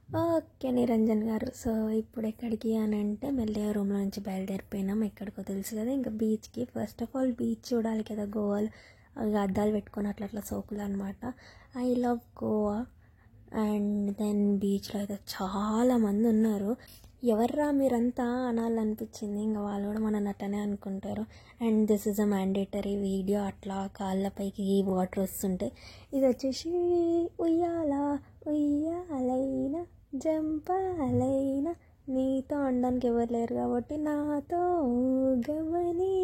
Okay Niranjan గారు. So ఇప్పుడు ఎక్కడికి అని అంటే మెల్లిగా రూమ్లో నుంచి బయలుదేరిపోయినాం. ఎక్కడికో తెలుసు కదా, ఇంకా బీచ్కి. ఫస్ట్ ఆఫ్ ఆల్ బీచ్ చూడాలి కదా గోవాలో. ఇక అద్దాలు పెట్టుకొని అట్లా అట్లా సోకులు అనమాట. I love Goa. And then బీచ్లో అయితే చాలామంది ఉన్నారు. ఎవర్రా మీరంతా అనాలనిపించింది. ఇంకా వాళ్ళు కూడా మన నటనే అనుకుంటారు. And this is a mandatory video. అట్లా కాళ్ళపైకి వాటర్ వస్తుంటే ఇది వచ్చేసి ఉయ్యాల ఉయ్యాలైనా జంపాలైనా నీతో అనడానికి ఎవరు లేరు కాబట్టి నాతో గమని.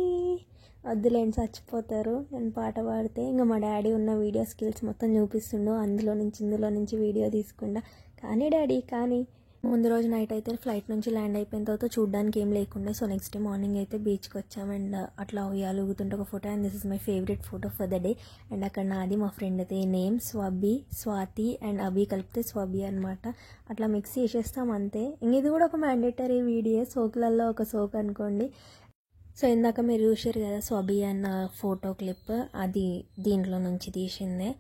వద్దులేండి చచ్చిపోతారు నేను పాట పాడితే. ఇంకా మా డాడీ ఉన్న వీడియో స్కిల్స్ మొత్తం చూపిస్తుండో, అందులో నుంచి ఇందులో నుంచి వీడియో తీసుకుండా. కానీ డాడీ కానీ ముందు రోజు నైట్ అయితే ఫ్లైట్ నుంచి ల్యాండ్ అయిపోయిన తర్వాత చూడడానికి ఏం లేకుండే. సో నెక్స్ట్ డే మార్నింగ్ అయితే బీచ్కి వచ్చాం. అండ్ అట్లా ఉయ్యాలు ఊగుతుంటే ఒక photo. And this is my favourite photo for the day. And అక్కడ నాది మా ఫ్రెండ్ అయితే నేమ్ స్వాతి అండ్ అభి కలిపితే స్వబి అనమాట. అట్లా మిక్స్ చేసేస్తాం అంతే. ఇంక ఇది కూడా ఒక మ్యాండేటరీ వీడియో, సోకులలో ఒక సోక్ అనుకోండి. సో ఇందాక మీరు చూసారు కదా స్వబి అన్న ఫోటో క్లిప్, అది దీంట్లో నుంచి తీసిందే.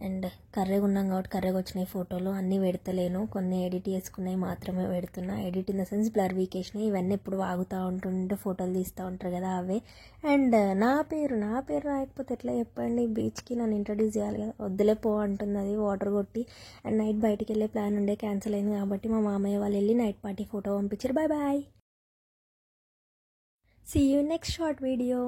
అండ్ కర్రెగా ఉన్నాం కాబట్టి కర్రెగా వచ్చినాయి ఫోటోలు. అన్నీ పెడతలేను, కొన్ని ఎడిట్ చేసుకున్నాయి మాత్రమే పెడుతున్నా. Edit in the sense blur వీకేసినాయి. ఇవన్నీ ఎప్పుడు వాగుతూ ఉంటుంటే ఫోటోలు తీస్తూ ఉంటారు కదా అవే. అండ్ నా పేరు రాయకపోతే ఎట్లా చెప్పండి. బీచ్కి నన్ను ఇంట్రడ్యూస్ చేయాలి కదా. వద్దులే పో అంటుంది అది వాటర్ కొట్టి. అండ్ నైట్ బయటికి వెళ్ళే ప్లాన్ ఉండే, క్యాన్సిల్ అయింది కాబట్టి మా మామయ్య వాళ్ళు వెళ్ళి నైట్ పార్టీ ఫోటో పంపించారు. Bye bye. See you next short video.